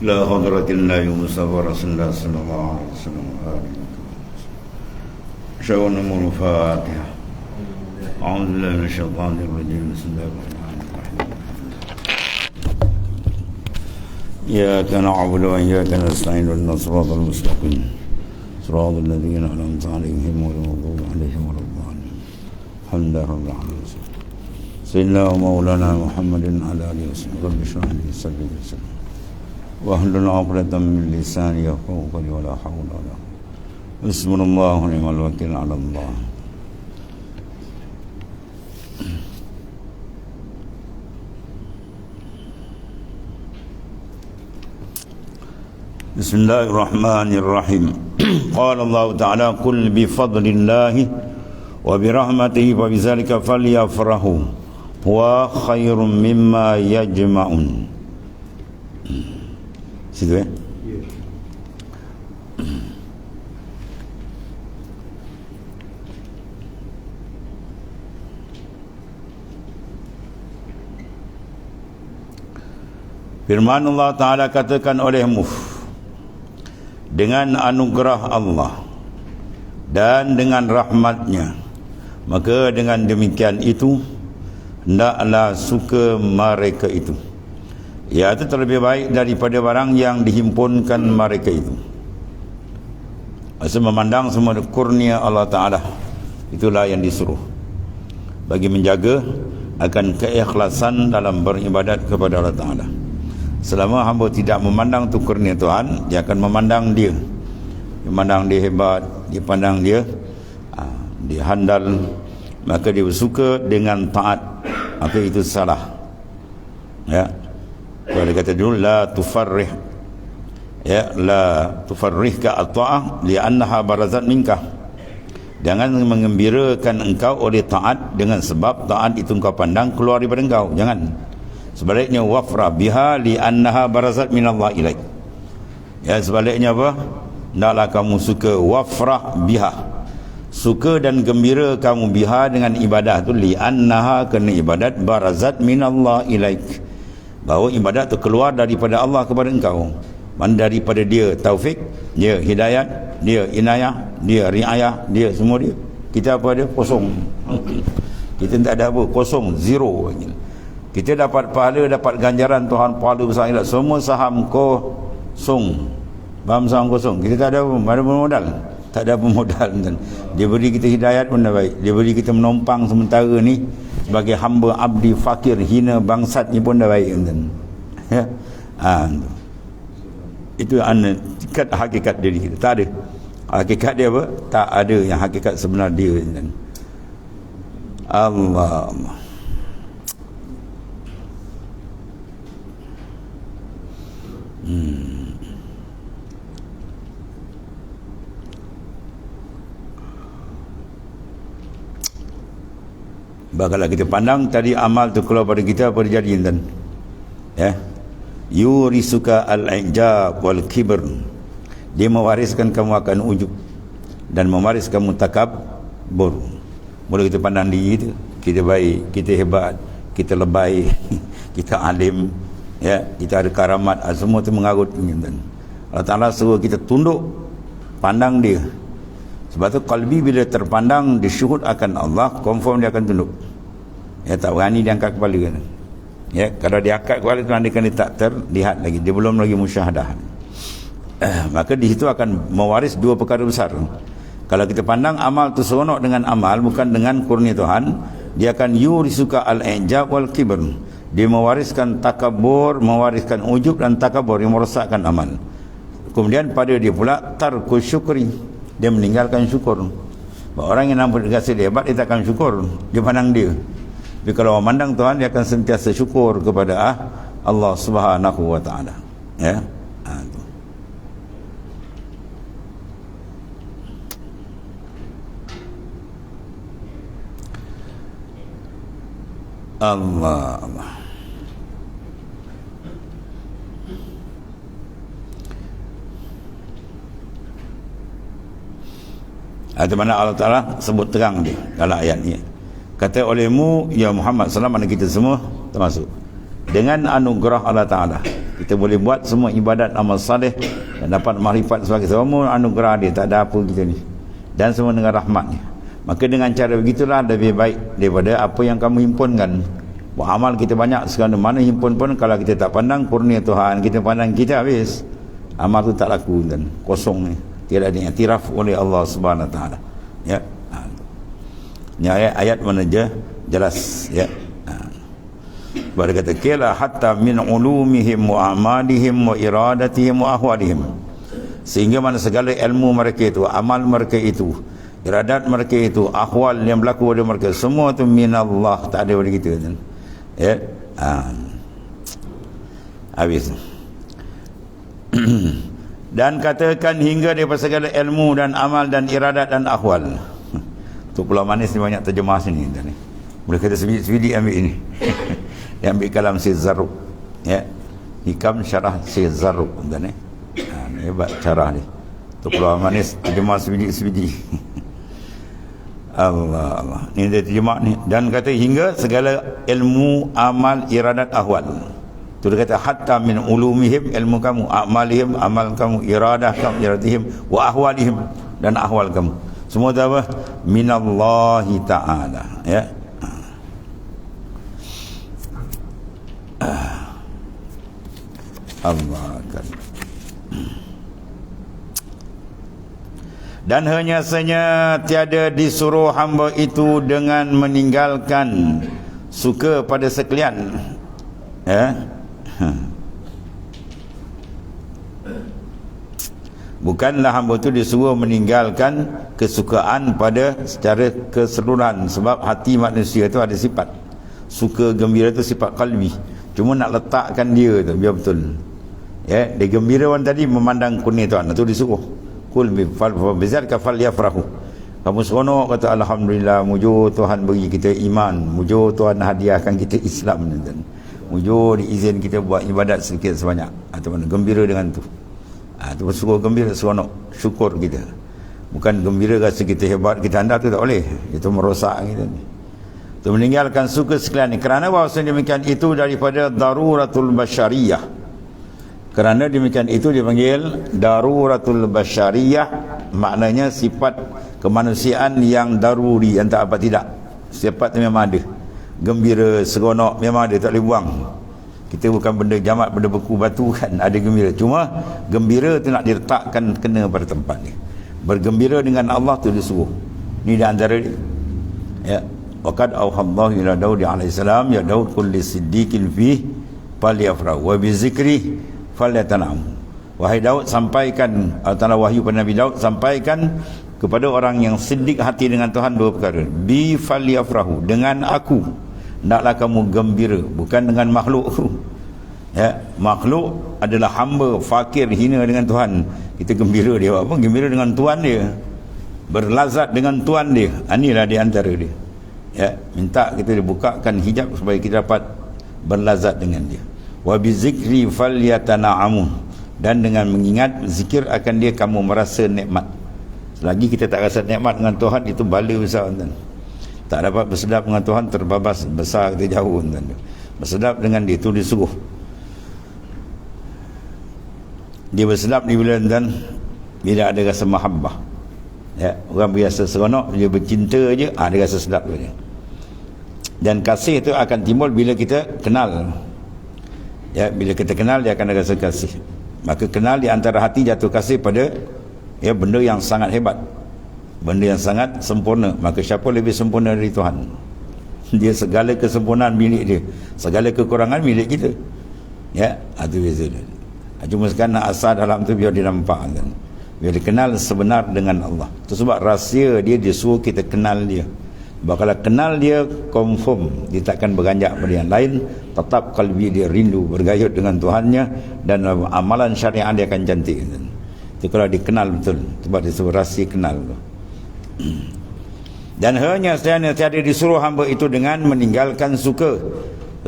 إلى حضرة الله المصطفى رسول الله صلى الله عليه وسلم. شاء الأمور فاتحة. أعوذ بالله من الشيطان الرجيم. بسم الله الرحمن الرحيم. إياك نعبد وإياك نستعين اهدنا الصراط المستقيم صراط الذين أنعمت عليهم غير المغضوب عليهم ولا الضالين. الحمد لله رب العالمين. سيدنا ومولانا محمد على آله وصحبه. رب اشرح لي صدري ويسر واحلل عقدة من لساني يفقهوا قولي ولا حول ولا قوة. حسبنا الله ونعم الوكيل على الله. بسم الله الرحمن الرحيم. قال الله تعالى: قل بفضل الله وبرحمته فبذلك فليفرحوا هو خير مما يجمعون. Situ ya? Firman Allah Ta'ala katakan olehmu, dengan anugerah Allah dan dengan rahmatnya, maka dengan demikian itu hendaklah suka mereka itu, iaitu terlebih baik daripada barang yang dihimpunkan mereka itu. Asal memandang semua kurnia Allah Ta'ala, itulah yang disuruh bagi menjaga akan keikhlasan dalam beribadat kepada Allah Ta'ala. Selama hamba tidak memandang tu kurnia Tuhan, dia akan memandang dia, memandang dia hebat, dia pandang dia dia handal, maka dia bersuka dengan taat, maka itu salah. Ya, kalau dia kata dulu la tufarrih, ya, la tufarrihka at-ta'ah li'annaha barazat minka, jangan mengembirakan engkau oleh taat dengan sebab taat itu engkau pandang keluar daripada engkau, jangan. Sebaliknya wafra biha li'annaha barazat minallah ilaik, ya, sebaliknya apa, hendaklah kamu suka wafrah biha, suka dan gembira kamu biha dengan ibadah tu, li'annaha, kerana ibadat barazat minallah ilaik, bahawa ibadat tu keluar daripada Allah kepada engkau. Mana daripada dia taufik, dia hidayat, dia inayah, dia riayah, dia semua dia. Kita apa dia? Kosong. Kita tak ada apa, kosong, zero. Kita dapat pahala, dapat ganjaran Tuhan, pahala besar akhirat, semua saham kosong. Faham, saham kosong. Kita tak ada apa, mana modal, tak ada apa modal. Dia beri kita hidayat pun dah baik, dia beri kita menumpang sementara ni sebagai hamba abdi fakir hina bangsat ni pun dah baik. Ya, itu hakikat diri kita. Tak ada hakikat dia apa, tak ada yang hakikat sebenar dia. Allah. Kalau kita pandang tadi amal tu keluar pada kita, apa dia jadi, dan ya, yurisuka al-ijab wal kibr, dia mewariskan kamu akan ujub dan mewaris kamu takabur. Mula kita pandang diri itu, kita baik, kita hebat, kita lebay, kita alim, ya, kita ada karamat, semua itu mengarut. Allah Ta'ala suruh kita tunduk pandang dia. Sebab tu qalbi bila terpandang disyuhud akan Allah, confirm dia akan tunduk. Ya, tak berani dia angkat kepala kan. Ya, kalau dia angkat kepala tu nanti kan dia tak terlihat lagi, dia belum lagi musyahadah. Maka di situ akan mewaris dua perkara besar. Kalau kita pandang amal tu seronok dengan amal, bukan dengan kurnia Tuhan, dia akan yurisuka al-ijab wal kibr, dia mewariskan takabur, mewariskan ujub dan takabur yang merosakkan amal. Kemudian pada dia pula tarku syukri, dia meninggalkan syukur. Orang yang nampak kasih dia hebat, dia tak akan syukur, dia pandang dia. Tapi kalau memandang Tuhan, dia akan sentiasa syukur kepada Allah Subhanahu wa Ta'ala. Ya, Allah. Itu mana Allah Ta'ala sebut terang dia dalam ayat ni. Kata olehmu ya Muhammad SAW, mana kita semua termasuk, dengan anugerah Allah Ta'ala Kita boleh buat semua ibadat amal saleh dan dapat makrifat sebagai semua anugerah dia, tak ada apa kita ni, dan semua dengan rahmatnya. Maka dengan cara begitulah lebih baik daripada apa yang kamu himpunkan. Buat amal kita banyak segala mana himpun pun, kalau kita tak pandang kurnia Tuhan, kita pandang kita, habis amal tu tak laku dan kosong ni, tidak diiktiraf oleh Allah Subhanahu Wa Taala. Ya. Ini ayat mana je jelas, ya. Baru kata kila hatta min ulumihim wa amalihim wa iradatihim wa ahwalihim, sehingga mana segala ilmu mereka itu, amal mereka itu, iradat mereka itu, ahwal yang berlaku pada mereka, semua itu minallah, tak ada pada kita kan. Ya. Habis. Dan katakan hingga daripada segala ilmu dan amal dan iradat dan ahwal. Tu Pulau Manis ni banyak terjemah sini ni. Boleh kata sebiji ambil ini. Dia ambil kalam Syekh Zarruq, ya. Hikam syarah Syekh Zarruq tuan ni. Hebat syarah ni. Tu Pulau Manis terjemah sebiji. Allah. Ni dia terjemah ni, dan kata hingga segala ilmu, amal, iradat, ahwal. Tu dia kata hatta min ulumihim, ilmu kamu, amalihim, amal kamu, iradah kamu, iradihim, wa ahwalihim, dan ahwal kamu. Semua tu apa? Minallahi ta'ala, ya. Allah akbar. Dan hanya saja tiada disuruh hamba itu dengan meninggalkan suka pada sekalian, ya. Bukanlah hamba itu disuruh meninggalkan kesukaan pada secara keseluruhan, sebab hati manusia itu ada sifat suka gembira, itu sifat qalbi. Cuma nak letakkan dia tu biar betul, ya. Dia gembira orang tadi memandang kurnia Tuhan, itu disuruh kul bizalika falyafrahu. Kamu seronok kata alhamdulillah, mujur Tuhan bagi kita iman, mujur Tuhan hadiahkan kita Islam, mujur diizin kita buat ibadat sedikit sebanyak, atau mana gembira dengan tu. Tu suruh gembira, seronok, syukur kita. Bukan gembira rasa kita hebat, kita anda, tu tak boleh, itu merosak kita ni. Tu meninggalkan suka sekalian ni, kerana bahawa demikian itu daripada daruratul basyariyah. Kerana demikian itu dipanggil daruratul basyariyah, maknanya sifat kemanusiaan yang daruri, yang tak apa tidak. Sifat memang ada, gembira, seronok memang ada, tak boleh buang. Kita bukan benda jamat, benda beku batu kan, ada gembira. Cuma gembira tu nak diletakkan kena pada tempat ni. Bergembira dengan Allah tu disuruh. Ni di antara dia, ya. Waqad auhallahu ila Daud alaihi salam, ya Daud kulli siddiqin fi falyafrah wa bi zikri falyatanam. Wahai Daud, sampaikan, Allah wahyu pada Nabi Daud, sampaikan kepada orang yang siddiq hati dengan Tuhan dua perkara. Bi falyafrahu, dengan aku hendaklah kamu gembira, bukan dengan makhluk. Ya, makhluk adalah hamba fakir, hina dengan Tuhan. Kita gembira dia apa? Gembira dengan Tuhan dia, berlazat dengan Tuhan dia. Inilah di antara dia. Ya, minta kita dibukakan hijab supaya kita dapat berlazat dengan dia. Wa bizikri falyatana'amu, dan dengan mengingat zikir akan dia kamu merasa nikmat. Selagi kita tak rasa nikmat dengan Tuhan, itu bala besar, tuan. Tak dapat bersedap dengan Tuhan, terbabas besar kita jauh, tuan. Bersedap dengan dia, itu disuruh. Dia bersedap ni bila, tuan, bila ada rasa mahabbah. Ya, orang biasa seronok, dia bercinta je, dia rasa sedap dia. Dan kasih itu akan timbul bila kita kenal. Ya, bila kita kenal, dia akan ada rasa kasih. Maka kenal di antara hati jatuh kasih pada, ya, benda yang sangat hebat, benda yang sangat sempurna. Maka siapa lebih sempurna dari Tuhan? Dia segala kesempurnaan milik dia, segala kekurangan milik kita. Ya, itu beza dia. Cuma sekarang nak asal dalam tu biar dia nampak, kan? Biar dia kenal sebenar dengan Allah. Itu sebab rahsia dia suruh kita kenal dia. Sebab kalau kenal dia, confirm dia takkan beranjak pada yang lain, tetap kalbi dia rindu bergayut dengan Tuhannya, dan amalan syariat dia akan cantik. Itu kalau dikenal betul, sebab dia suruh rahsia kenal. Dan hanya tiada disuruh hamba itu dengan meninggalkan suka.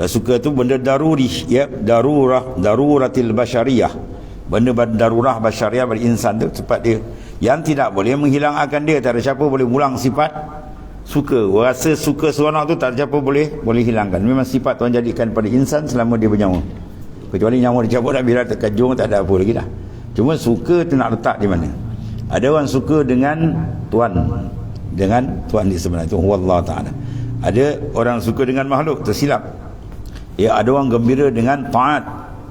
Suka itu benda daruri, ya, daruratil basyariyah, benda darurah basyariyah bagi insan tu, sifat dia yang tidak boleh menghilangkan dia. Tak ada siapa boleh ulang sifat suka. Rasa suka seronok tu tak ada siapa boleh hilangkan. Memang sifat Tuhan jadikan pada insan selama dia bernyawa. Kecuali nyawa dicabut dah, bila terkajung tak ada apa lagi dah. Cuma suka tu nak letak di mana. Ada orang suka dengan Tuhan, di sebelah itu wallahu taala. Ada orang suka dengan makhluk, tersilap. Ya, ada orang gembira dengan taat,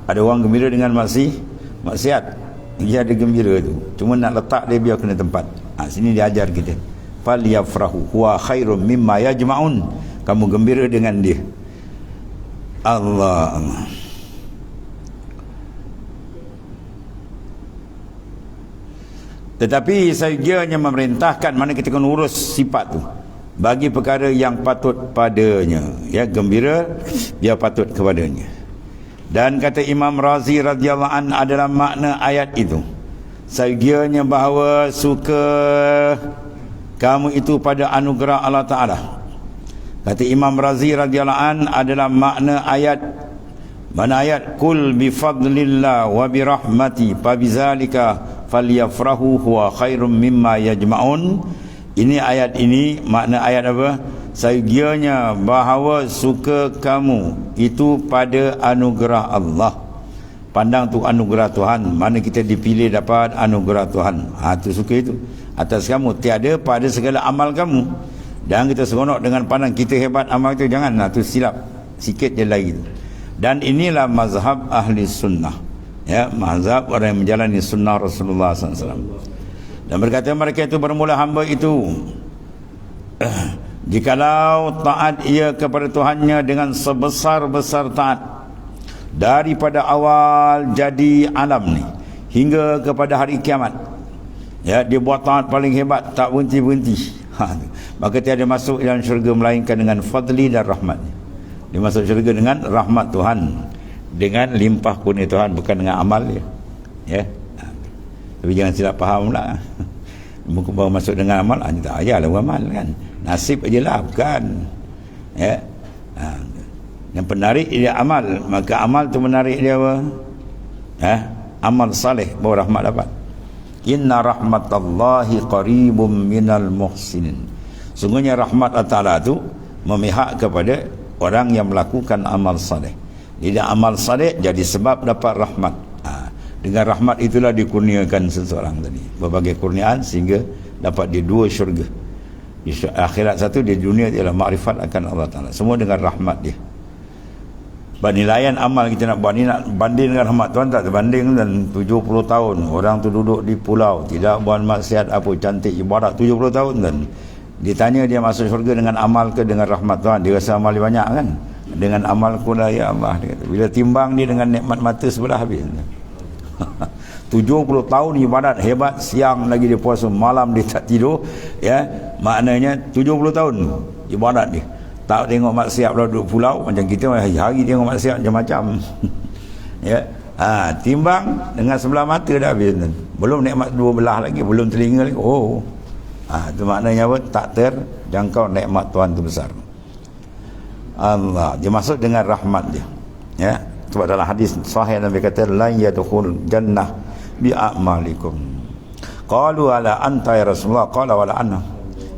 ada orang gembira dengan maksiat. Dia ada gembira tu, cuma nak letak dia biar kena tempat. Sini dia ajar kita, fal yafrahu huwa khairum mimma yajma'un. Kamu gembira dengan dia. Allah. Tetapi saya hanya memerintahkan mana kita kena urus sifat tu bagi perkara yang patut padanya. Ya, gembira dia patut kepadanya. Dan kata Imam Razi radhiyallahu an adalah makna ayat itu, segianya bahawa suka kamu itu pada anugerah Allah Ta'ala. Kata Imam Razi radhiyallahu an adalah makna ayat, mana ayat kul bifadlillah wa birahmati fabizalika falyafrahu huwa khairum mimma yajma'un. Ini ayat ini makna ayat apa? Segianya bahawa suka kamu itu pada anugerah Allah. Pandang tu anugerah Tuhan, mana kita dipilih dapat anugerah Tuhan. Tu suka itu atas kamu, tiada pada segala amal kamu. Jangan kita seronok dengan pandang kita hebat amal itu, jangan. Tu silap sikit je lagi. Dan inilah mazhab ahli sunnah, ya, mazhab orang yang menjalani sunnah Rasulullah SAW. Dan berkata mereka itu bermula hamba itu jikalau taat ia kepada Tuhannya dengan sebesar-besar taat daripada awal jadi alam ni hingga kepada hari kiamat, ya, dia buat taat paling hebat, tak berhenti-berhenti, maka tiada masuk dalam syurga melainkan dengan fadli dan rahmat. Dia masuk syurga dengan rahmat Tuhan, dengan limpah kurnia Tuhan, bukan dengan amal dia, ya. Tapi jangan silap faham pula, bukan baru masuk dengan amal, tak payahlah beramal kan, nasib aja lah, bukan, ya. Yang penarik dia amal, maka amal tu menarik dia apa? Amal saleh, baru rahmat dapat. Inna rahmatallahi qaribum minal muhsinin. Sungguhnya rahmat Allah Ta'ala tu memihak kepada orang yang melakukan amal saleh. Jadi amal saleh jadi sebab dapat rahmat. Dengan rahmat itulah dikurniakan seseorang tadi berbagai kurniaan sehingga dapat dia dua syurga. Di akhirat satu, di dunia ialah makrifat akan Allah Ta'ala. Semua dengan rahmat dia. Penilaian amal kita nak buat ni, nak banding dengan rahmat Tuhan, tak terbanding. Dan 70 tahun orang tu duduk di pulau, tidak buat maksiat apa, cantik ibadat 70 tahun, dan ditanya dia masuk syurga dengan amal ke dengan rahmat Tuhan, dia rasa amal dia banyak kan. Dengan amal kula ya Allah, dia kata. Bila timbang dia dengan nikmat mata sebelah habis. 70 tahun ibadat hebat, siang lagi dia puasa, malam dia tak tidur, ya, maknanya 70 tahun ibadat dia. Tak tengok maksiat pula, duduk pulau macam kita hari-hari tengok maksiat macam-macam. Ya. Timbang dengan sebelah mata dah habis. Belum nikmat dua belah lagi, belum telinga lagi. Itu maknanya apa? Tak terjangkau nikmat Tuhan tu besar. Allah, dia masuk dengan rahmat dia. Ya. Sebab dalam hadis sahih Nabi kata la yadkhul jannah bi a'malikum. Qalu ala anta ya Rasulullah, qala wala anna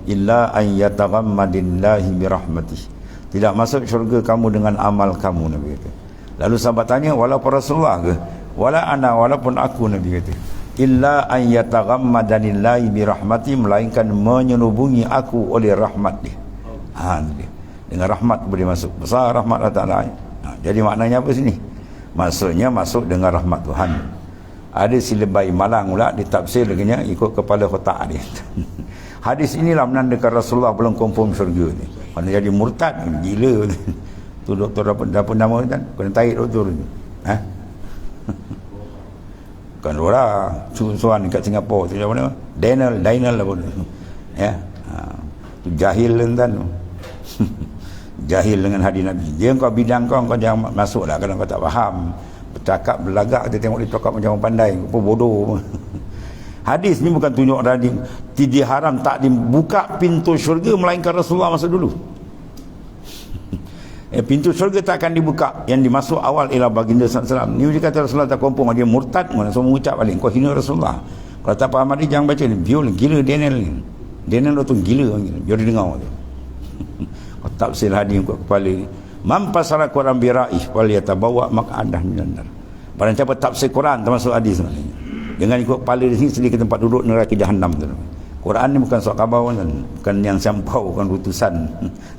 illa an yataghammadillahi bi rahmatih. Tidak masuk syurga kamu dengan amal kamu, Nabi kata. Lalu sahabat tanya, walaupun Rasulullah ke? Wala ana, walaupun aku, Nabi kata. Illa an yataghammadanillahi bi rahmatih, melainkan menyelubungi aku oleh rahmat dia. Dengan rahmat boleh masuk. Besar rahmat Allah Ta'ala. Jadi maknanya apa sini? Maksudnya masuk dengan rahmat Tuhan. Ada silebai malang pula ditafsir dengannya ikut kepala kotak dia. Hadis inilah menandakan Rasulullah belum confirm syurga ni. Kalau jadi murtad, gila. Tu doktor dapat nama kan? Kena tarik doktor ni. Bukan orang suan kat Singapura tu, apa nama? Daniel apa tu. Ya. Tu jahil kan. Jahil dengan hadis Nabi. Dia kau bidang kau jangan masuklah kalau kau tak faham. Bercakap berlagak, dia tengok dia cakap macam orang pandai, apa bodoh. Hadis ni bukan tunjuk tadi tidak haram, tak dibuka pintu syurga melainkan Rasulullah masuk dulu. Pintu syurga tak akan dibuka, yang dimasuk awal ialah baginda sallallahu alaihi wasallam. Ni dia kata Rasulullah tak kompong, dia murtad, langsung mengucap balik kau hina Rasulullah. Kalau tak faham hadis jangan baca ni. Biol gila Daniel ni. Daniel tu gila, biar dia dengar tu. Kau tafsir hadis kau kepala ni. Man fasara Quran bi ra'ih wal yatabawa maq'adah minan nar. Barang siapa tafsir Quran termasuk hadis sebenarnya. Jangan ikut kepala di sini sedih ke tempat duduk neraka jahanam tu. Quran ni bukan sok khabar bukan yang sampau, bukan utusan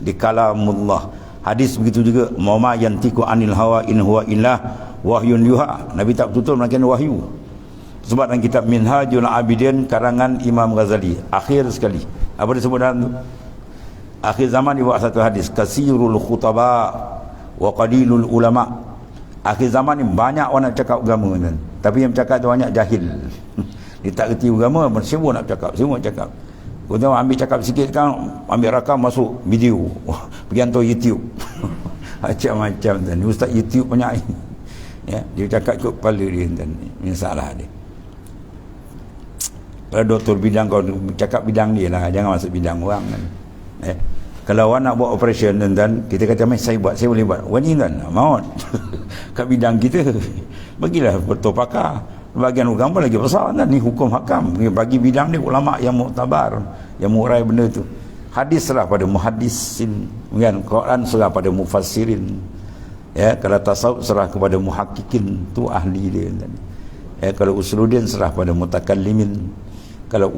di kalamullah. Hadis begitu juga, ma yantiqu anil hawa in huwa illa wahyun yuha. Nabi tak betul melainkan wahyu. Sebab dalam kitab Minhajul Abidin karangan Imam Ghazali, akhir sekali apa disebut dalam tu? Akhir zaman dibawa satu hadis, kasirul khutaba wa qalilul ulama. Akhir zaman ni banyak orang nak cakap agama kan, tapi yang cakap tu banyak jahil. Dia tak kerti agama, bersibuk nak cakap, semua cakap. Kau tahu ambil cakap sikit kan, ambil rakam masuk video, pergi hantar YouTube. Macam-macam kan. Ustaz YouTube banyak ini. Ya, dia cakap ikut kepala dia kan. Ini salah dia. Kalau doktor bidang kau cakap bidang dia lah, jangan masuk bidang orang kan. Kalau orang nak buat operation dan kita kata saya buat, saya boleh buat. Wani kan, maut. Kat bidang kita. Bagilah betul pakar. Bagian agama lagi besar kan, ni hukum hakam. Bagi bidang ni ulama yang muktabar, yang murai benda tu. Hadis serah pada muhaddisin, kan? Quran serah pada mufassirin. Ya, kalau tasawuf serah kepada muhakkikin, tu ahli dia kan. Kalau usuluddin serah pada mutakallimin. Kalau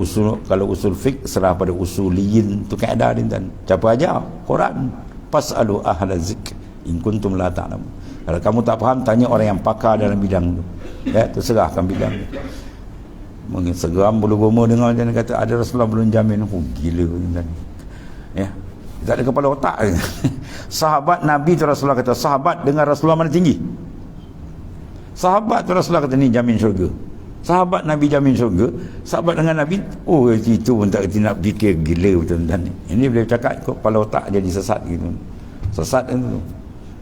usul fiqh serah pada usuliyin, tu kaedah dia kan. Siapa ajar Quran, fasalu ahla zikr in kuntum la ta'lamun. Kalau kamu tak faham, tanya orang yang pakar dalam bidang tu. Ya, tu serahkan bidang tu. Mungkin segeram bulu bomo dengar dia kata ada Rasulullah belum jamin. Gila kan. Ya. Tak ada kepala otak. Sahabat Nabi tu Rasulullah kata, sahabat dengan Rasulullah mana tinggi? Sahabat tu Rasulullah kata ni jamin syurga. Sahabat Nabi jamin syurga, sahabat dengan Nabi, oh itu pun tak kerti nak fikir, gila betul dan ini boleh cakap kok kepala otak jadi sesat gitu. Sesat kan tu.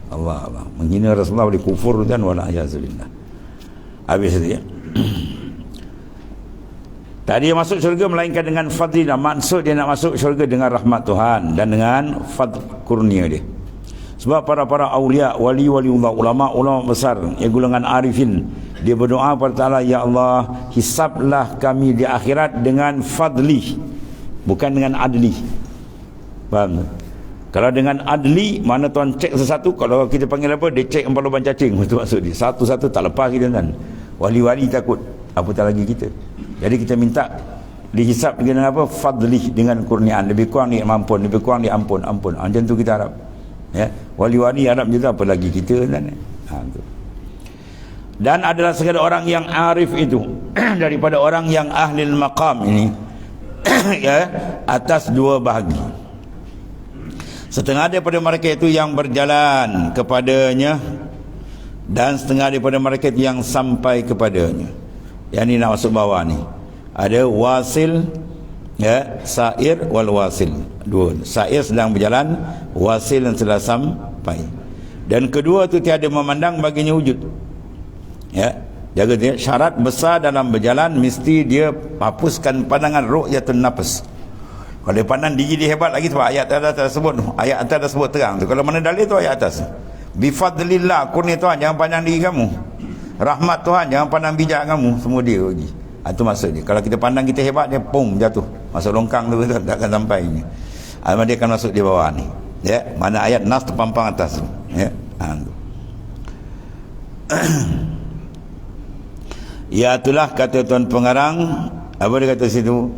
Allah menghina Rasulullah boleh kufur dan wala ayazubillah. Habis dia. Tadi dia masuk syurga melainkan dengan fadilah. Maksud dia nak masuk syurga dengan rahmat Tuhan dan dengan fadl kurnia dia. Sebab para awliya, wali-waliullah, ulama besar, yang golongan arifin, dia berdoa kepada Allah, ya Allah, hisablah kami di akhirat dengan fadli, bukan dengan adli. Faham? Kalau dengan adli, mana Tuhan cek sesuatu, kalau kita panggil apa, dia cek empat lubang cacing, itu maksud dia. Satu-satu tak lepas kita kan. Wali-wali takut, apatah lagi kita. Jadi kita minta dihisab dengan apa? Fadli, dengan kurniaan. Lebih kurang ni ampun, lebih kurang ni ampun. Macam tu kita harap. Ya, wali-wali harap juga apa lagi kita kan. Dan adalah segala orang yang arif itu daripada orang yang ahli maqam ini ya, atas dua bahagi. Setengah daripada mereka itu yang berjalan kepadanya dan setengah daripada mereka itu yang sampai kepadanya. Yang ni nak masuk bawah ni. Ada wasil, ya, sair wal wasil. Dua. Sair sedang berjalan, wasil yang telah sampai. Dan kedua itu tiada memandang baginya wujud. Ya, jaga dia. Syarat besar dalam berjalan mesti dia hapuskan pandangan ru'yatun nafs. Kalau dia pandang diri dia hebat lagi sebab ayat atas tersebut, ayat atas tersebut terang tu. Kalau mana dalil tu ayat atas. Bi fadlillah, kurnia Tuhan, jangan pandang diri kamu. Rahmat Tuhan, jangan pandang bijak kamu, semua dia lagi. Itu maksud dia. Kalau kita pandang kita hebat, dia pum jatuh masuk longkang tu, takkan sampai ni. Dia akan masuk di bawah ni. Ya, mana ayat nas terpampang atas tu. Ya. Ya, itulah kata tuan pengarang, apa dia kata situ?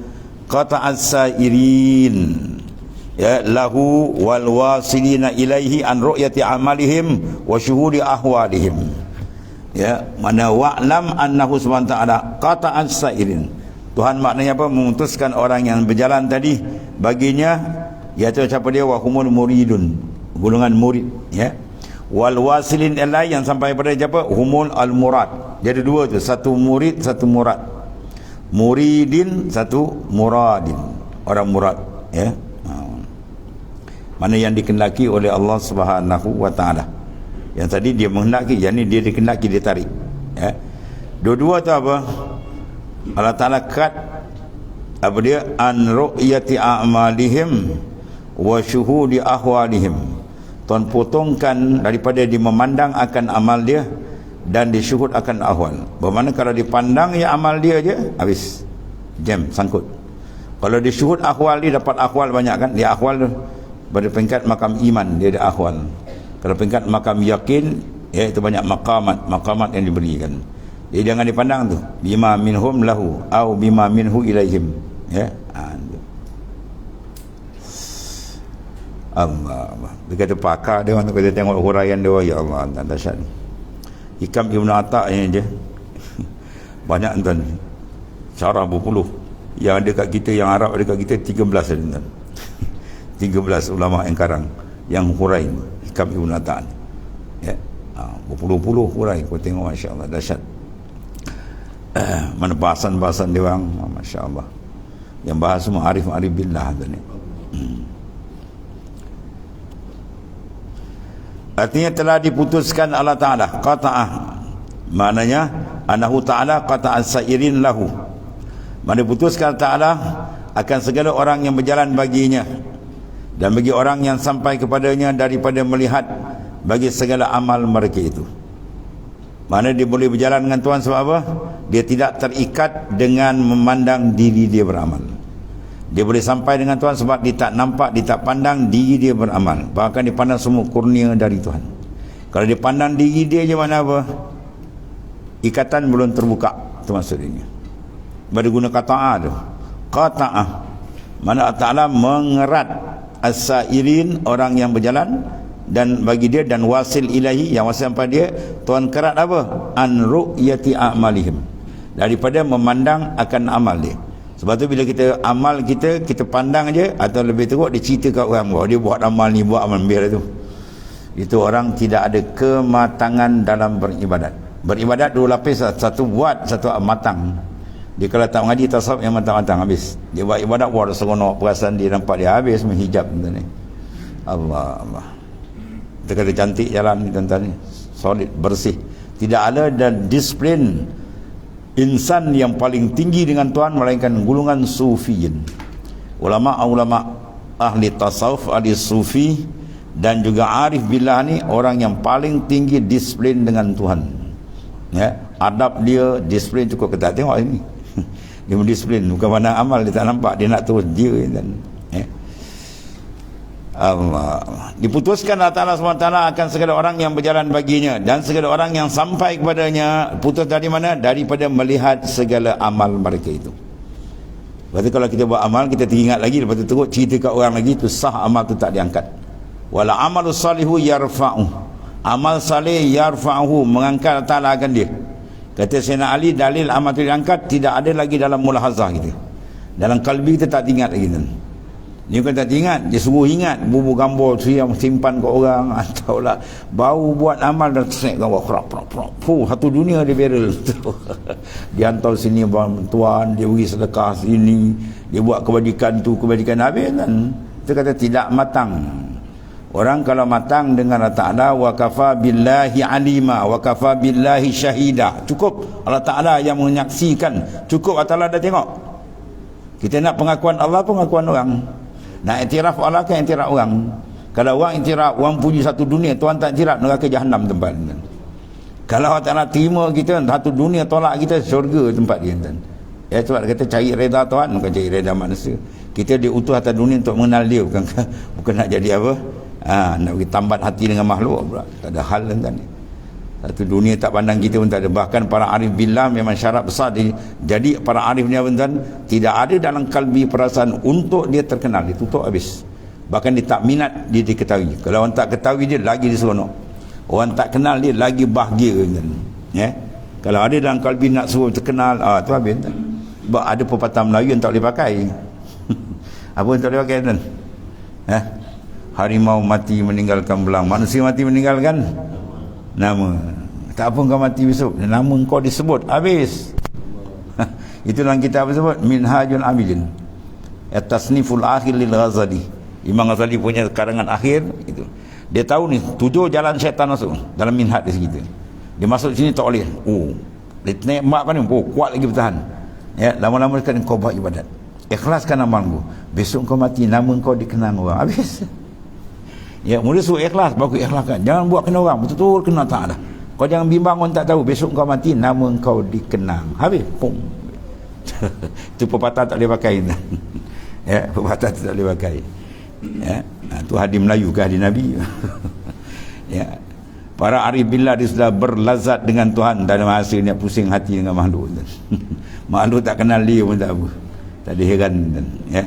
Qata as-sairin, ya, lahu wal wasilina ilaihi an ru'yati amalihim wa syuhudi ahwalihim. Ya, mana wa'lam annahu subhanahu wa ta'ala qata as-sairin. Tuhan maknanya apa? Memutuskan orang yang berjalan tadi baginya, iaitu siapa dia? Wa humul muridun, golongan murid, ya. Wal wasilin ilai, yang sampai pada siapa? Humul al murad. Jadi dua tu, satu murid, satu murad. Muridin, satu muradin, orang murad, ya. Mana yang dikehendaki oleh Allah Subhanahu wa taala. Yang tadi dia menghendaki, yang ni dia dikehendaki, dia tarik, ya. Dua-dua tu apa? Allah Taala kat apa dia? An ru'yati a'malihim wa syuhudi ahwalihim. Tuan potongkan daripada dia memandang akan amal dia dan disyuhud akan ahwal. Bermakna kalau dipandang ya amal dia je, habis jam, sangkut. Kalau disyuhud ahwal, dia dapat ahwal banyak kan. Dia ahwal pada peringkat makam iman, dia ada ahwal. Kalau peringkat makam yakin, itu banyak maqamat yang diberikan. Jadi jangan dipandang tu bima minhum lahu au bima minhu ilaihim. Allah. Dia kata pakar dia, orang kita tengok huraian dia, ya Allah, dahsyat. Hikam Ibn Atta ni je banyak tuan, syarah berpuluh. Yang ada kat kita, yang Arab ada kat kita 13 tuan. 13 ulama yang karang yang hurai Hikam Ibn Atta ni. Berpuluh-puluh hurai, kau tengok, masya-Allah, dahsyat. Mana bahasan-bahasan dia orang, masya-Allah. Yang bahas semua arif-arif billah tu ni. Artinya telah diputuskan Allah Ta'ala qata'ah, maknanya anahu ta'ala qata'an sa'irin lahu, mana putuskan Ta'ala akan segala orang yang berjalan baginya dan bagi orang yang sampai kepadanya daripada melihat bagi segala amal mereka itu. Mana dia boleh berjalan dengan Tuhan sebab apa? Dia tidak terikat dengan memandang diri dia beramal. Dia boleh sampai dengan Tuhan sebab dia tak nampak, dia tak pandang diri dia beramal. Bahkan dia pandang semua kurnia dari Tuhan. Kalau dia pandang diri dia je, mana apa? Ikatan belum terbuka. Itu maksudnya. Pada guna qata'ah tu. Qata'ah. Mana Allah Ta'ala mengerat as-sa'irin, orang yang berjalan, dan bagi dia, dan wasil ilahi, yang wasil sampai dia, Tuhan kerat apa? An ru'yati a'malihim. Daripada memandang akan amal dia. Sebab tu bila kita amal kita pandang je, atau lebih teruk dia cerita kat orang bahawa dia buat amal ni, buat amal biar tu. Itu orang tidak ada kematangan dalam beribadat. Beribadat dua lapis, satu buat, satu matang. Dia kalau tak mengaji tasawuf yang matang-matang habis. Dia buat ibadat, wah seronok, perasaan dia nampak dia habis menghijab ni. Allah. Kita kata cantik jalan ni tuan-tuan ni. Solid, bersih. Tidak ada dan disiplin insan yang paling tinggi dengan Tuhan melainkan golongan sufiyin. Ulama-ulama ahli tasawuf, ahli sufi dan juga arif billah ni orang yang paling tinggi disiplin dengan Tuhan. Ya, adab dia, disiplin cukup ketat. Tengok ini. Dia mendisiplin, bukan mana amal dia tak nampak, dia nak terus dia dan Allah. Diputuskan Allah Ta'ala SWT akan segala orang yang berjalan baginya dan segala orang yang sampai kepadanya. Putus dari mana? Daripada melihat segala amal mereka itu. Lepas tu kalau kita buat amal, kita teringat lagi, lepas tu teruk cerita kat orang lagi, tu sah amal tu tak diangkat. Wala amalu salihu yarfa'u, amal salih yarfa'uhu, mengangkat Allah Ta'ala akan dia. Kata Sayyidina Ali, dalil amal tu diangkat tidak ada lagi dalam mulahazah kita, dalam kalbi kita tak ingat lagi tu. Dia bukan tak ingat, dia suruh ingat bubu gambar tu yang simpan ke orang, atau lah bau buat amal dan snack gambar satu dunia dia viral. Dia hantar sini bantuan, dia beri sedekah sini, dia buat kebajikan tu, kebajikan habis kan. Itu kata tidak matang. Orang kalau matang dengan Allah Ta'ala, wa kafa billahi alima wa kafa billahi syahida, cukup Allah Ta'ala yang menyaksikan, cukup Allah Ta'ala dah tengok. Kita nak pengakuan Allah, pengakuan orang. Nak iktiraf Allah kan iktiraf orang. Kalau orang iktiraf, orang puji satu dunia, Tuhan tak iktiraf, neraka jahanam tempat dia. Kalau Allah Ta'ala terima kita, satu dunia tolak kita, syurga tempat dia. Ya, sebab kata cari reda Tuhan, bukan cari reda manusia. Kita diutus atas dunia untuk mengenal dia, bukan nak jadi apa? Nak pergi tambat hati dengan makhluk pula. Tak ada hal kan. Satu dunia tak pandang kita pun tak ada. Bahkan para arif billah memang syarat besar jadi para arif ni tuan, tidak ada dalam kalbi perasaan untuk dia terkenal, dia tutup habis. Bahkan dia tak minat dia diketahui. Kalau orang tak ketahui dia lagi dia seronok, orang tak kenal dia lagi bahagia kan. Ya, kalau ada dalam kalbi nak suruh terkenal, tu habis kan. Sebab ada pepatah Melayu yang tak boleh pakai. Apa yang tak boleh pakai tuan? Harimau mati meninggalkan belang, manusia mati meninggalkan nama. Tak apa kau mati besok, nama kau disebut habis. Itulah kita apa sebut Minhajul Abidin, at-tasniful akhir lil Ghazali. Imam Ghazali punya karangan akhir itu. Dia tahu ni 7 jalan syaitan masuk dalam minhaj di situ. Dia masuk sini tak boleh. Dia naik mak kan ni, kuat lagi bertahan. Ya, lama-lama kan kau buat ibadat. Ikhlaskan amalmu. Besok kau mati nama kau dikenang orang. Habis. Ya, mula suruh ikhlas, baru ikhlaskan. Jangan buat kena orang, betul-betul kena Ta'ala. Kau jangan bimbang orang tak tahu, besok kau mati nama kau dikenang. Habis, pum. Itu pepatah tak boleh pakai. Ya, pepatah tak boleh pakai. Ya, tu hadis Melayu ke hadis Nabi. Ya. Para arif billah dia sudah berlazat dengan Tuhan, tak ada masa dia pusing hati dengan makhluk. Makhluk tak kenal dia pun tak apa. Tak ada heran. Ya.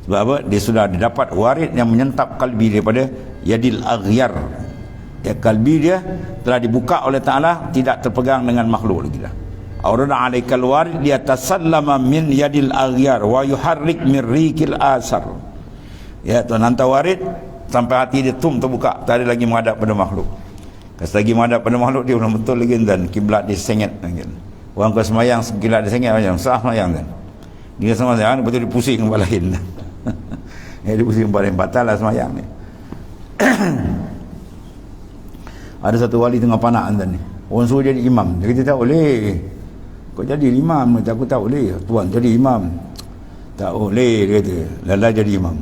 Sebab apa? Dia sudah dapat warid yang menyentap kalbi daripada yadil aghyar. Ya, kalbi dia telah dibuka oleh Ta'ala, tidak terpegang dengan makhluk lagi dah. Aurana alaikal warid dia tasallama min yadil aghyar wa yuharrik min rikil asar. Ya, Tuhan hantar warid sampai hati dia terbuka, tak ada lagi menghadap pada makhluk. Kalau lagi menghadap pada makhluk, dia belum betul lagi, dan kiblat dia sengit lagi. Orang kau semayang kiblat dia sengit macam sah semayang kan. Dia semayang betul dia pusing kepala lain. Ya, dia pusing kepala lain, batal lah semayang ni. Ada satu wali tengah panak kan ni. Orang suruh jadi imam. Dia kata tak boleh. Kau jadi imam, aku tak boleh. Tuan jadi imam. Tak boleh, dia kata. Lala jadi imam.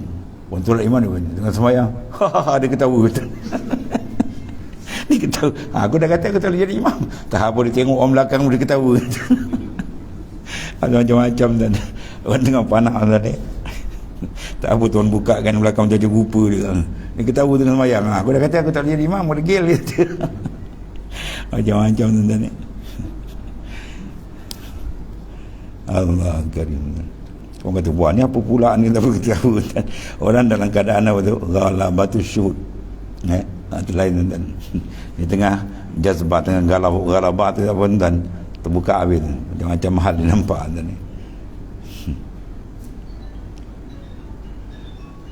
Orang tu lah imam dia pun. Tengah semayang. Dia ketawa. Dia ketawa. Aku dah kata aku tak boleh jadi imam. Tak apa, dia tengok orang belakang dia ketawa. Ada macam-macam dan orang tengah panak tadi. Tak apa, tuan buka kan belakang macam rupa dia. Dia ketawa tengah semayang. Aku dah kata aku tak boleh jadi imam. Aku degil dia. Macam-macam tuan ni. Allah karim. Orang kata buat ni apa pula ni, tak tahu. Orang dalam keadaan apa tu, ghalabatus syuhud. Itu lain tuan. Di tengah jazbah, tengah galabah tu apa tuan, terbuka habis. Macam-macam hal dia nampak tuan ni.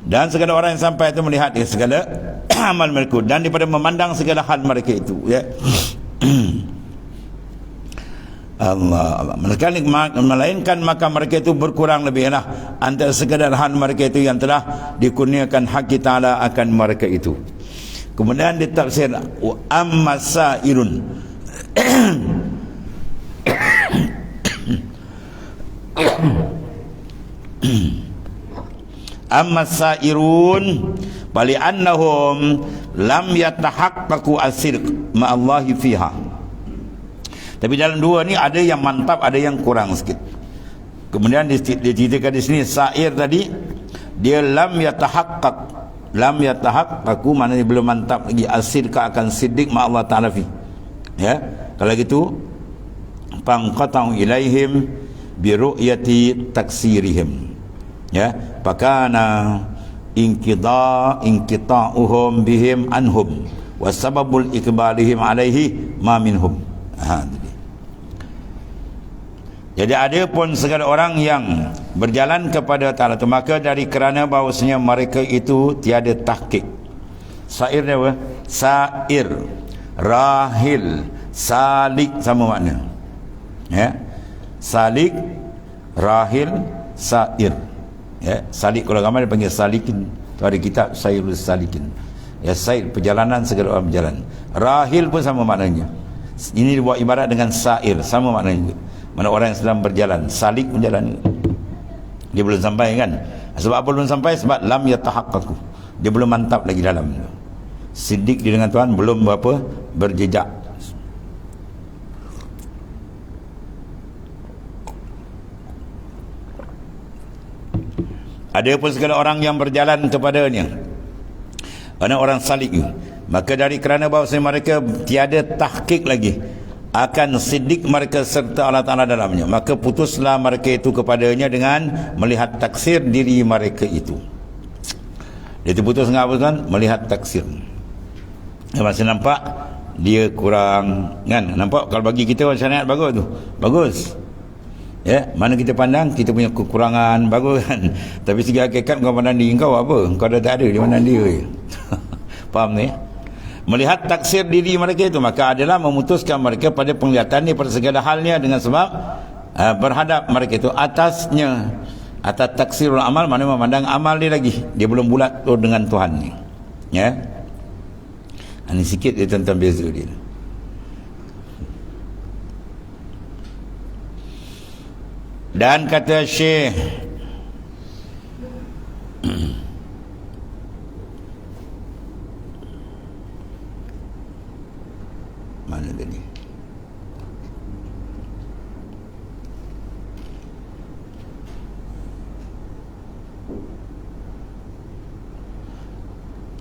Dan segala orang yang sampai itu melihat segala amal mereka, dan daripada memandang segala hal mereka itu, ya. Allah, melainkan maka mereka itu berkurang lebihlah antara sekadar hal mereka itu yang telah dikurniakan hak Ta'ala akan mereka itu. Kemudian ditafsir amma sa'irun. Amma sa'irun bali annahum lam yatahaqqaqu as-sidq ma'allahi fiha. Tapi dalam dua ni ada yang mantap, ada yang kurang sikit. Kemudian diceritakan di sini sa'ir tadi dia lam yatahaqqaq. Lam yatahaqqaqu maknanya belum mantap lagi as-sidqa akan siddiq ma Allah Ta'ala fi. Ya. Kalau gitu panqata'u ilaihim bi ru'yati taksirihim. Ya, pakana inqita'uhum bihim anhum wa sababul ikbalihim alaihi ma minhum. Jadi ada pun segala orang yang berjalan kepada Ta'ala itu, maka dari kerana bahawasanya mereka itu tiada tahqiq. Sa'ir dia apa? Sa'ir, rahil, salik sama makna. Ya. Salik, rahil, sa'ir. Ya, salik kalau ramai dia panggil salikin. Tu ada kitab Sairus Salikin. Ya, sair perjalanan segala orang berjalan. Rahil pun sama maknanya. Ini dibuat ibarat dengan sa'ir, sama maknanya. Mana orang yang sedang berjalan, salik berjalan, dia belum sampai kan. Sebab apa belum sampai? Sebab lam yatahaqqaqu, dia belum mantap lagi dalam siddiq dia dengan Tuhan, belum berapa berjejak. Ada pun segala orang yang berjalan kepadanya, mana orang salik itu, maka dari kerana bahawasanya mereka tiada tahqiq lagi akan siddiq mereka serta Allah Ta'ala dalamnya, maka putuslah mereka itu kepadanya dengan melihat taksir diri mereka itu. Dia terputus dengan apa kan? Melihat taksir. Masih nampak dia kurang kan? Nampak kalau bagi kita syariat bagus tu, bagus. Ya, mana kita pandang kita punya kekurangan bagus kan. Tapi segi hakikat kau pandang diri kau apa? Kau dah tak ada di mana dia. Faham ni? Melihat taksir diri mereka itu, maka adalah memutuskan mereka pada penglihatan ni pada segala halnya, dengan sebab berhadap mereka itu atasnya, atas taksirul amal, mana memandang amal dia lagi, dia belum bulat dengan Tuhan ni. Ya, ini sikit dia tentang beza dia. Dan kata Syekh mana tadi?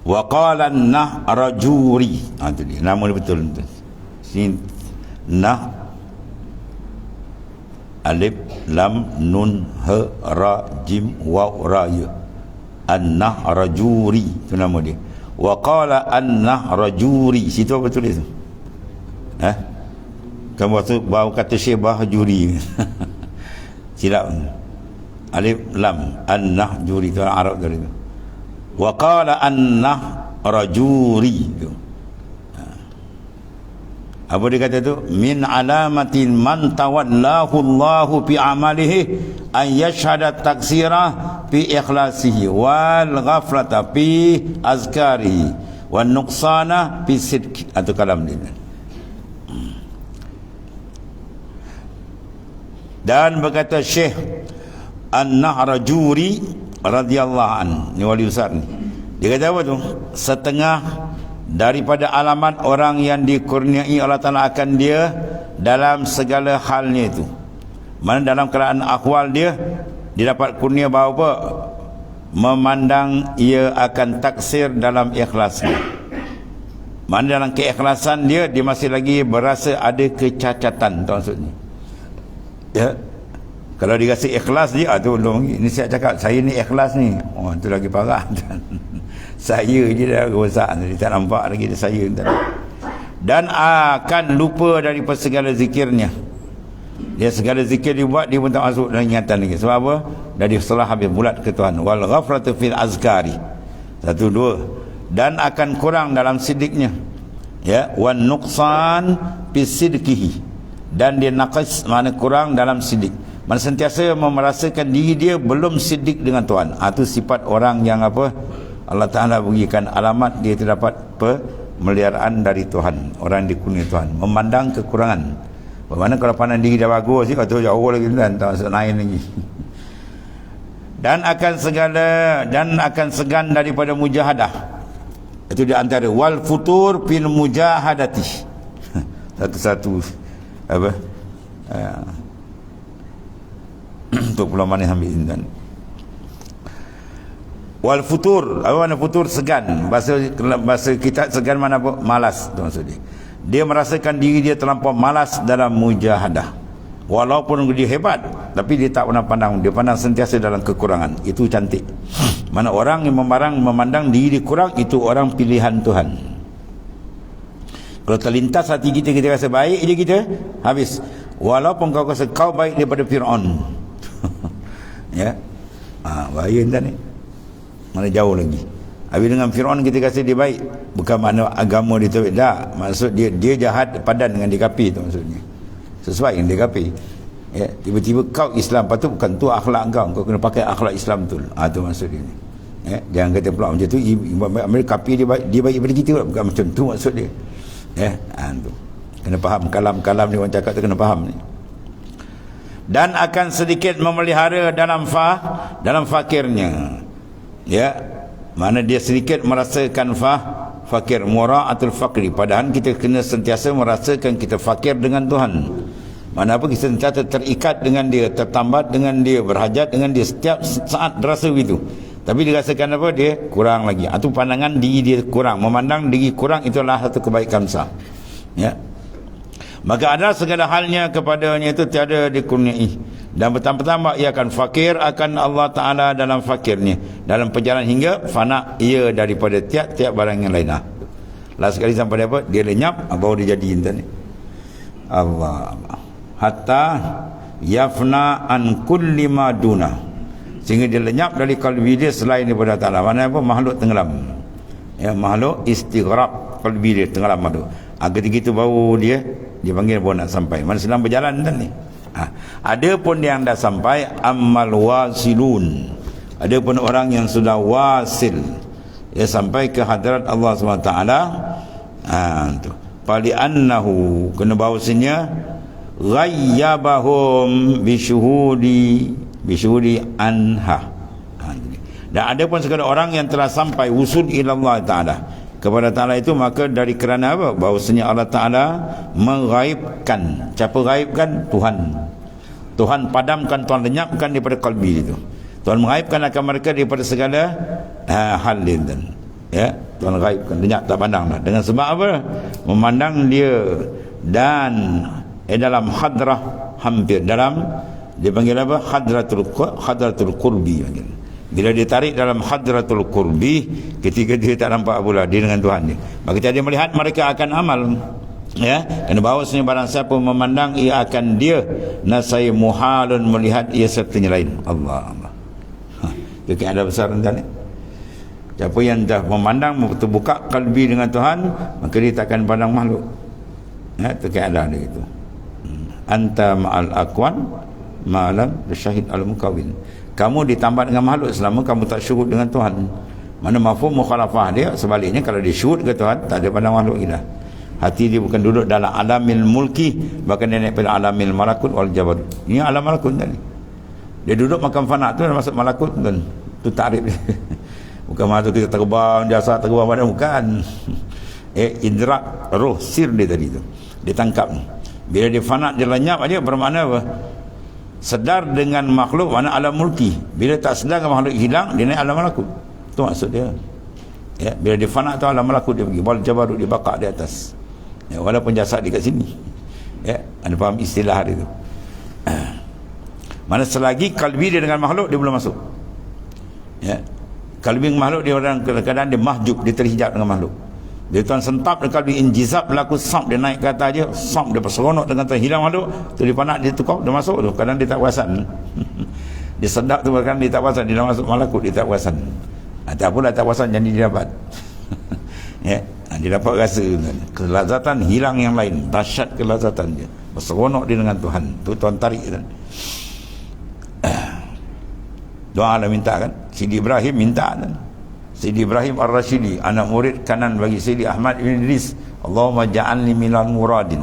Wa qala an-nahrajuri, itu dia nama dia betul tu. Sini nah alif lam nun ha ra jim waw ra ya. An-nahrajuri itu nama dia. Wa qala an-nahrajuri, situ apa tulis tu? Kamu waktu baru kata Syekh Bahjuri. Silap. Alif lam an-nahrajuri tu Arab tadi tu. Wa qala an-nahrajuri tu. Apa dia kata tu? Min alamatin man tawallahu Allahu bi amalihi an yashhada taksira fi ikhlasihi wal ghaflata fi azkarihi wan nuqsana fi sidqi, atau kalam dia. Dan berkata Syekh An-Nahrajuri radhiyallahu an, ni wali besar ni, dia kata apa tu? Setengah daripada alamat orang yang dikurniai Allah Ta'ala akan dia dalam segala halnya itu. Mana dalam keadaan akhwal dia dapat kurnia bahawa apa? Memandang ia akan taksir dalam ikhlasnya. Mana dalam keikhlasan dia masih lagi berasa ada kecacatan, tu maksudnya. Ya. Kalau dia rasa ikhlas dia, tu ini saya cakap, saya ni ikhlas ni. Oh, tu lagi parah. Saya je dah rosak, dia tak nampak lagi dia saya. Dan akan lupa daripada segala zikirnya. Dia segala zikir dia buat, dia pun tak masuk dalam ingatan lagi. Sebab apa? Dari setelah habis bulat ke Tuhan. Wal ghafratu fil azkari. 1, 2. Dan akan kurang dalam sidiknya. Ya, wan nuqsan fi sidqihi. Dan dia naqis, mana kurang dalam sidik. Mana sentiasa merasakan diri dia belum sidik dengan Tuhan. Itu sifat orang yang apa? Allah Ta'ala berikan alamat dia terdapat pemeliharaan dari Tuhan. Orang yang dikurniai Tuhan, memandang kekurangan. Bagaimana kalau pandang diri dah bagus, kata jauh lagi dan tak masuk lain lagi. Dan akan segan daripada mujahadah. Itu di antara wal futur fil mujahadati. Satu-satu apa? Untuk pulau mana ambil intan. Wal futur, apa mana futur? Segan. Bahasa kita segan mana apa? Malas, tu maksud dia. Dia merasakan diri dia terlampau malas dalam mujahadah. Walaupun dia hebat, tapi dia tak pernah pandang, dia pandang sentiasa dalam kekurangan. Itu cantik. Mana orang yang memandang diri dia kurang, itu orang pilihan Tuhan. Kalau terlintas hati kita, kita rasa baik je kita, habis. Walaupun kau rasa kau baik daripada Fir'aun. Ya. Bahaya entah ni. Mana jauh lagi. Habis dengan Fir'aun kita rasa dia baik, bukan makna agama dia tu tak. Maksud dia jahat padan dengan dia kafir, tu maksudnya. Sesuai dengan dia kafir. Ya, tiba-tiba kau Islam, patut bukan tu akhlak kau kena pakai akhlak Islam betul. Tu maksud dia ni. Ya, jangan kata pula macam tu Amerika kafir dia baik daripada kita, bukan macam tu maksud dia. Ya, tu. Kena faham kalam-kalam ni orang cakap tu, kena faham ni. Dan akan sedikit memelihara dalam fakirnya. Ya, mana dia sedikit merasakan fakir, mura'atul fakri. Padahal kita kena sentiasa merasakan kita fakir dengan Tuhan. Mana apa kita sentiasa terikat dengan dia, tertambat dengan dia, berhajat dengan dia, setiap saat terasa begitu. Tapi dirasakan apa? Dia kurang lagi. Itu pandangan diri dia kurang. Memandang diri kurang, itulah satu kebaikan besar. Ya. Maka ada segala halnya kepadanya itu tiada dikurniai. Dan pertama-tama ia akan fakir akan Allah Ta'ala dalam fakirnya, dalam perjalanan hingga fana ia daripada tiap-tiap barang yang lain. Last sekali sampai apa? Dia lenyap, baru dia jadi intan. Allah. Hatta yafna an kulli maduna. Sehingga dia lenyap dari kalbi dia selain daripada Ta'ala. Mana apa? Makhluk tenggelam. Ya, makhluk istighraq, kalbi dia tenggelam makhluk. Ketika itu baru dia panggil baru nak sampai. Mana sedang berjalan intan ni. Ada pun yang dah sampai ammal wasilun. Ada pun orang yang sudah wasil, ya, sampai ke hadrat Allah SWT. Tu fali annahu, kena bahawasanya ghayyabahum bisyuhudi anha. Dan ada pun segala orang yang telah sampai usul ila Allah Ta'ala, kepada Ta'ala itu, maka dari kerana apa? Bahawasanya Allah Ta'ala menggaibkan. Siapa gaibkan? Tuhan padamkan, Tuhan lenyapkan daripada kalbi itu. Tuhan menggaibkan akan mereka daripada segala hal itu. Ya. Tuhan gaibkan, lenyap tak pandang dah. Dengan sebab apa? Memandang dia dan dalam hadrah, hampir dalam, dia panggil apa? Hadratul qurbi panggil. Bila dia tarik dalam hadratul qurbi, ketika dia tak nampak pula dia dengan Tuhan dia, maka dia melihat mereka akan amal, ya, kerana bahawasanya barang siapa memandang ia akan dia, nasai muhalun melihat ia sertanya lain. Allah Allah. Itu keadaan besar tuan. Siapa yang dah memandang, terbuka kalbi dengan Tuhan, maka dia takkan pandang makhluk. Ya, itu keadaan dia itu. Anta ma'al aqwan ma'alam syahid al-mukawin. Kamu ditambah dengan makhluk selama kamu tak syuhud dengan Tuhan. Mana mafhum mukhalafah dia, sebaliknya kalau dia syuhud ke Tuhan, tak ada pandang makhluk ilah. Hati dia bukan duduk dalam alamil mulki, bahkan dia naik pada alamil malakut wal jabarut. Ini alam malakut tadi. Dia duduk makan fana tu, masuk malakut kan. Tu takrif dia. Bukan masuk kita terbang, jasa terbang badan, bukan. Idrak roh sir dia tadi tu. Dia tangkap. Bila dia fana, dia lenyap aja, bermakna apa? Sedar dengan makhluk, mana alam mulki. Bila tak sedar dengan makhluk hilang, dia naik alam malakut. Itu maksud dia. Ya, bila dia fana tu alam malakut dia pergi. Wal jabarut dia bakar di atas. Ya, walaupun jasad di kat sini. Ya, anda faham istilah dia tu. Mana selagi kalbi dia dengan makhluk, dia belum masuk. Ya. Kalbi makhluk dia orang kadang-kadang dia mahjub, dia terhijab dengan makhluk. Dia tuan sentap dengan kalbi injizab, berlaku samp, dia naik ke atas je, samp, dia berseronok dengan tuan hilang makhluk, tu dia panak, dia tukar, dia masuk tu. Kadang dia tak perasan. Dia sedap tu, kadang dia tak perasan, dia dah masuk malakut, dia tak perasan. Tak apalah tak perasan, jadi dia dapat. Ya, dia dapat rasa kelazatan hilang yang lain, dahsyat kelazatan dia, berseronok dia dengan Tuhan. Tu tuan tarik kan. Doa lah minta kan. Sidi Ibrahim minta kan. Sidi Ibrahim Ar-Rashidi, anak murid kanan bagi Sidi Ahmad bin Idris, Allahumma ja'alni minal muradin.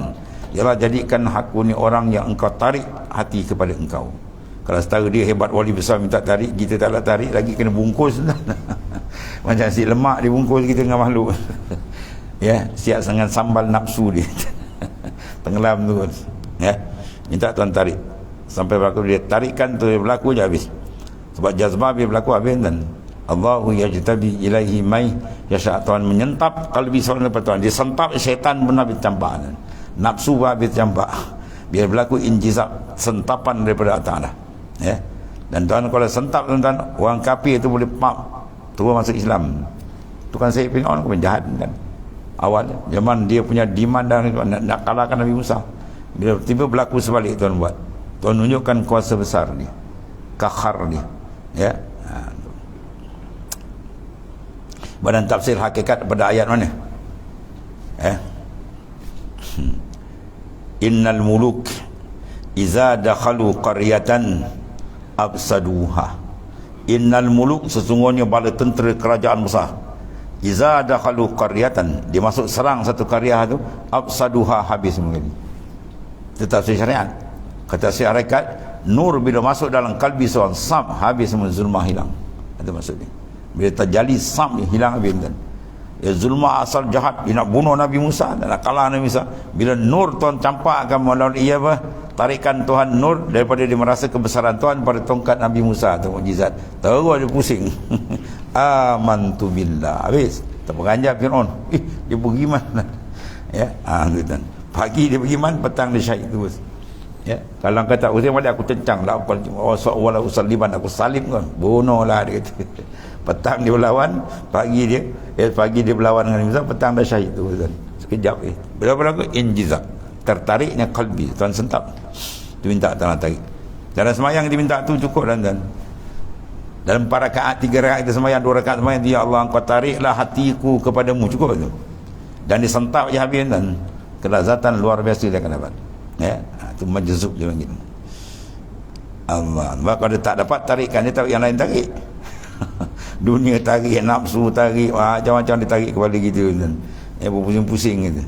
Yalah, jadikan aku ni orang yang engkau tarik hati kepada engkau. Kalau setara dia hebat wali besar minta tarik, kita tak nak tarik lagi, kena bungkus. Macam si lemak dibungkus kita dengan makhluk. Ya, siap dengan sambal nafsu dia. Tenggelam tu. Ya, minta tuan tarik. Sampai berlaku dia tarikkan tu, dia berlaku je habis. Sebab jazbah dia berlaku habis dan Allahu yajtabi ilaihi mai yasha. Tuhan menyentap kalbi seorang daripada Tuhan. Dia sentap syaitan pun habis campak. Nafsu pun habis campak. Biar berlaku injizab, sentapan daripada Allah Ta'ala. Ya. Dan Tuhan kalau sentap tuan-tuan, orang kafir itu boleh terus masuk Islam. Tu kan Syed bin On pun jahat kan. Awal zaman dia punya demand dan nak kalahkan Nabi Musa. Bila tiba berlaku sebalik Tuhan buat. Tuhan tunjukkan kuasa besar dia. Kahar dia. Ya. Badan tafsir hakikat pada ayat mana? Innal muluk iza dakhalu qaryatan absaduha. Innal muluk, sesungguhnya bala tentera kerajaan besar, iza dakhalu qaryatan, dia masuk serang satu karya tu, absaduha, habis menjadi. Itu tafsir syariat. Kata syariat, nur bila masuk dalam kalbi seorang, sam, habis semua zulmah hilang. Itu maksudnya. Bila terjali sam, hilang habis kan. Ya, zulmah asal jahat, dia nak bunuh Nabi Musa, nak kalah Nabi Musa. Bila nur Tuhan campakkan melalui ia apa? Tarikan Tuhan nur, daripada dia merasa kebesaran Tuhan pada tongkat Nabi Musa tu, mukjizat. Terus dia pusing. Amantu billah. Habis. Terperanjat Fir'aun. Dia pergi mana? Ya, gitu. Pagi dia pergi mana, petang dia syahid terus. Ya, kalau kata usai balik aku cencang lah, wala usalliban, aku salim kan, bunuhlah dia kata. Petang dia berlawan, pagi dia berlawan dengan Musa, petang dah syahid tu kan. Sekejap berapa injizab, tertariknya kalbi, Tuhan sentap. Tu minta Tuhan tarik. Dalam semayang dia minta tu cukup dan dalam 4 rakaat, 3 rakaat kita semayang, 2 rakaat semayang, ya Allah engkau tariklah hatiku kepadamu, cukup tu. Dan disentap je habis dan kelazatan luar biasa dia akan dapat. Ya, itu majzub dia panggil. Allah. Kalau dia tak dapat tarikan, dia tarik yang lain tarik. Dunia tarik, nafsu tarik, macam-macam dia tarik kepada kita kan. Berpusing-pusing gitu.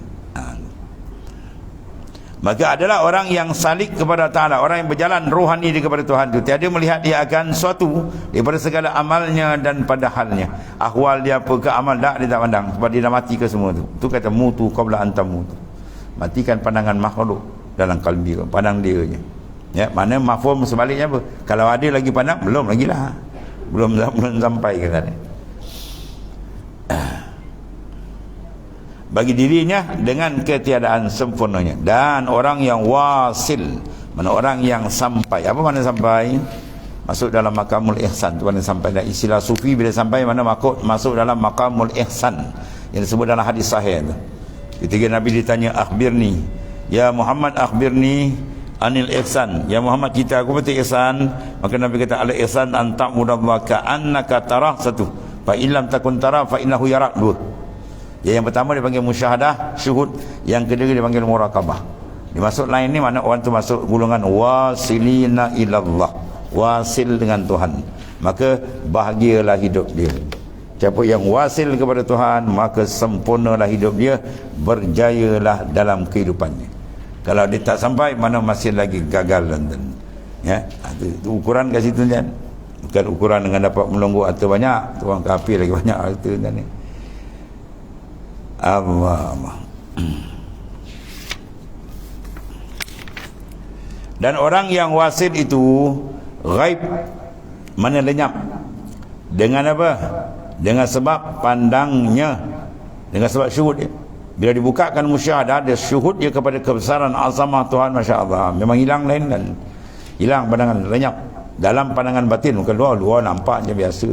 Maka adalah orang yang salik kepada Ta'ala, orang yang berjalan rohani dia kepada Tuhan itu, tiada melihat dia akan suatu daripada segala amalnya dan pada halnya. Ahwal dia apa ke amal, tak, dia tak pandang. Sebab dia dah mati ke semua tu. Tu kata mutu qabla antamutu. Matikan pandangan makhluk dalam kalbi, pandang dia je. Ya, mana mafhum sebaliknya apa? Kalau ada lagi pandang, belum lagi lah. Belum sampai ke sana. bagi dirinya dengan ketiadaan sempurnanya. Dan orang yang wasil, mana orang yang sampai. Apa makna sampai? Masuk dalam maqamul ihsan. Tu mana sampai. Dan istilah sufi bila sampai mana masuk dalam maqamul ihsan yang disebut dalam hadis sahih tu. Ketika Nabi ditanya, akhbirni ya Muhammad, akhbirni anil ihsan, ya Muhammad kita aku betul ihsan. Maka Nabi kata, al ihsan an ta'budallaha ka'annaka tarah, satu, fa illam takun tarah fa innahu yarak, dua. Yang pertama dipanggil musyahadah, syuhud. Yang kedua dipanggil muraqabah. Dimaksud lain ni mana orang tu masuk golongan wasilina ilallah, wasil dengan Tuhan, maka bahagialah hidup dia. Siapa yang wasil kepada Tuhan, maka sempurnalah hidup dia, berjayalah dalam kehidupannya. Kalau dia tak sampai, mana masih lagi gagal. Ya, itu ukuran kat situ kan. Bukan ukuran dengan dapat melonggok harta banyak, orang kafir lagi banyak harta kan ni. Allah. Dan orang yang wasil itu ghaib, mana lenyap. Dengan apa? Dengan sebab pandangnya, dengan sebab syuhud dia. Bila dibukakan musyahadah, dia syuhud dia kepada kebesaran azamah Tuhan, Masya Allah. Memang hilang lain dan hilang pandangan, lenyap. Dalam pandangan batin, bukan luar nampak je biasa.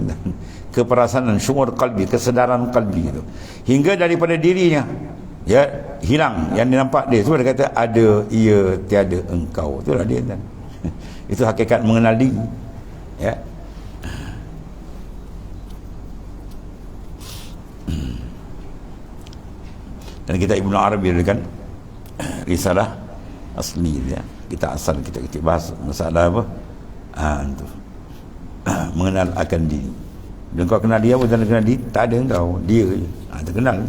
Keperasaan, syuur qalbi, kesedaran qalbi itu. Hingga daripada dirinya, ya, hilang yang dinampak dia. Sebab dia kata, ada ia tiada engkau. Itulah dia kan. Itu hakikat mengenal diri. Ya. Dan kita Ibnu Arabi kan risalah asli ya. Kita asal kita bahas masalah apa? Itu. Mengenal akan diri. Dan kau kenal dia, bukan kenal diri, tak ada engkau, dia je. Terkenal.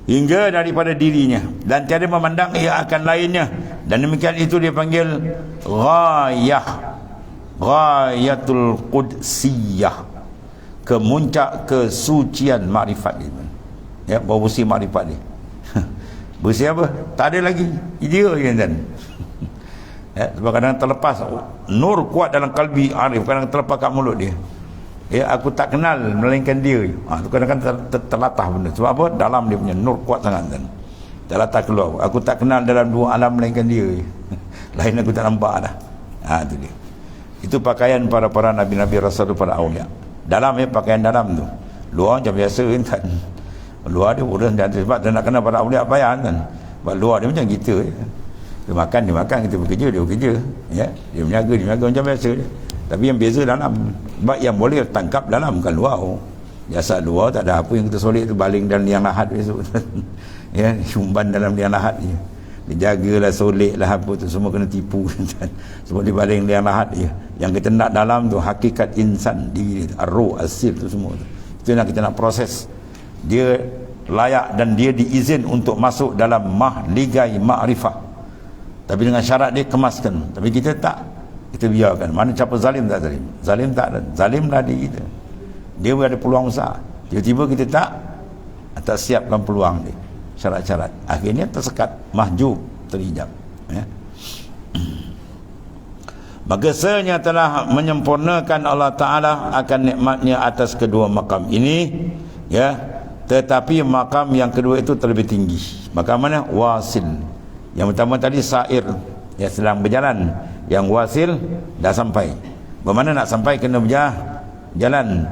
Hingga daripada dirinya, dan tiada memandang ia akan lainnya. Dan demikian itu dia panggil ghayah, ghayatul qudsiyah, kemuncak kesucian makrifat dia. Ya, bawa bersih makrifat dia. Bersih apa? Tak ada lagi, dia je kan. Ya, sebab kadang terlepas nur kuat dalam kalbi arif, kadang terlepas kat mulut dia. Ya, aku tak kenal melainkan dia. Itu kadang-kadang terlatah benda. Sebab apa? Dalam dia punya nur kuat sangat kan. Terlatah keluar. Aku tak kenal dalam dua alam melainkan dia. Lain aku tak nampak dah. Itu dia. Itu pakaian para nabi-nabi, rasul, para awliya. Dalam ya, pakaian dalam tu. Luar macam biasa kan. Luar dia urus dan sebab dia nak kenal para awliya payah kan. Sebab luar dia macam kita. Dia makan, kita bekerja. Ya, dia berniaga macam biasa je. Tapi yang beza dalam. Sebab yang boleh tangkap dalam, bukan luar. Jasa luar tak ada apa yang kita solid tu, baling dalam liang lahat besok. Ya, syumban dalam liang lahat je. Dia jagalah, solid lah apa tu, semua kena tipu. Sebab dia baling liang lahat je. Yang kita nak dalam tu hakikat insan, diri, ar-ruh, as-sir tu semua tu. Itu yang kita nak proses. Dia layak dan dia diizin untuk masuk dalam mahligai ma'rifah. Tapi dengan syarat dia kemaskan. Tapi kita tak, kita biarkan. Mana siapa zalim tak zalim? Zalim tak ada. Zalimlah diri kita. Dia ada peluang besar. Tiba-tiba kita tak siapkan peluang dia. Syarat-syarat. Akhirnya tersekat, mahjub, terhijab. Ya. Maka senya telah menyempurnakan Allah Ta'ala akan nikmatnya atas kedua makam ini. Ya. Tetapi makam yang kedua itu terlebih tinggi. Makam mana? Wasil. Yang pertama tadi sair, yang sedang berjalan. Yang wasil dah sampai. Bagaimana nak sampai? Kena berjalan.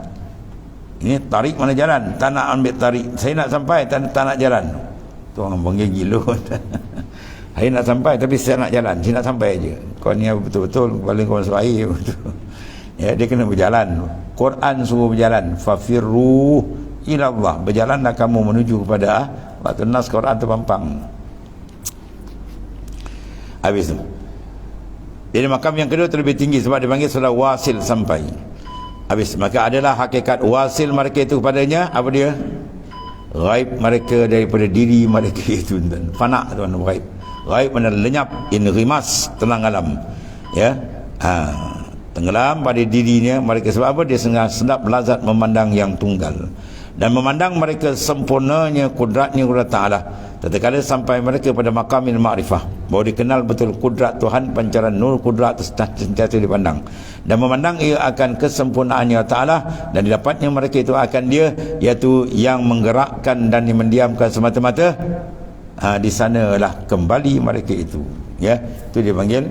Ini tarik mana jalan? Tak nak ambil tarik. Saya nak sampai, tak nak jalan. Tu orang panggil gila. Saya nak sampai tapi saya nak jalan. Saya nak sampai je. Kau ni betul-betul paling kau masuk air. Ya, dia kena berjalan. Quran suruh berjalan. Fafirru ilallah. Berjalanlah kamu menuju kepada waktu nas Quran terpampang. Habis tu. Jadi makam yang kedua terlebih tinggi sebab dipanggil sudah wasil sampai. Habis. Maka adalah hakikat wasil mereka itu kepadanya. Apa dia? Ghaib mereka daripada diri mereka itu. Fana tuan, ghaib. Ghaib mana lenyap, inrimas, tenang alam. Ya. Tenggelam pada dirinya mereka. Sebab apa? Dia sedap lazat memandang yang tunggal. Dan memandang mereka sempurnanya kudratnya kepada Ta'ala. tatkala sampai mereka pada maqamil ma'rifah, bahawa dikenal betul kudrat Tuhan, pancaran nur kudrat sentiasa dipandang dan memandang ia akan kesempurnaannya Ta'ala, dan didapatnya mereka itu akan dia, iaitu yang menggerakkan dan mendiamkan semata-mata. Di sanalah kembali mereka itu, ya, itu dia panggil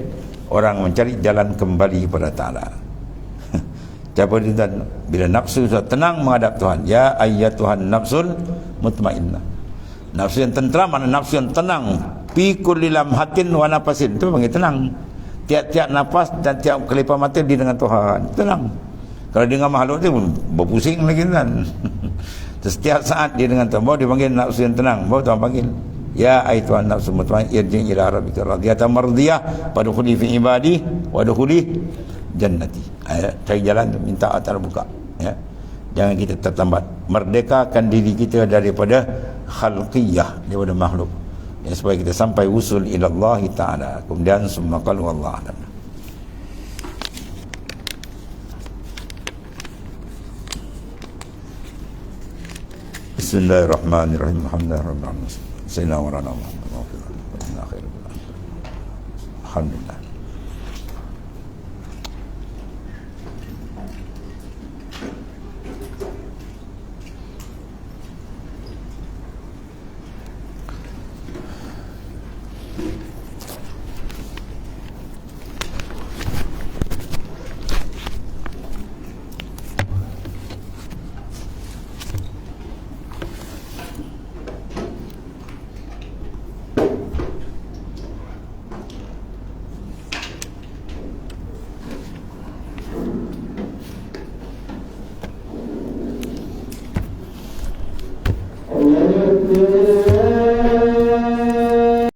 orang mencari jalan kembali kepada Ta'ala. Siapa dia? Bila nafsu sudah tenang menghadap Tuhan, ya ayyatuhan nafsul mutmainnah, nafsu yang tentram, mana nafsu yang tenang, fi kulli lamhatin wa nafasin, itu panggil tenang. Tiap-tiap nafas dan tiap kelipah mata dia dengan Tuhan, tenang. Kalau dia dengan makhluk dia berpusing lagi kan. Setiap saat dia dengan Tuhan, baru dia panggil nafsu yang tenang, baru Tuhan panggil, ya ayyatuhan nafsul mutmainnah irji' ila rabbika radiyatan mardiyah fadkhuli fi ibadi wadkhuli jannati. Cari jalan, minta atar buka, ya. Jangan kita terlambat. Merdekakan diri kita daripada khalqiyah, daripada makhluk, ya, supaya kita sampai usul ila Allah Ta'ala. Kemudian summa qalu wallahu a'lam. Bismillahirrahmanirrahim. Alhamdulillahirabbil alamin. Sayyidina wa nabiyina Muhammad. Alhamdulillah.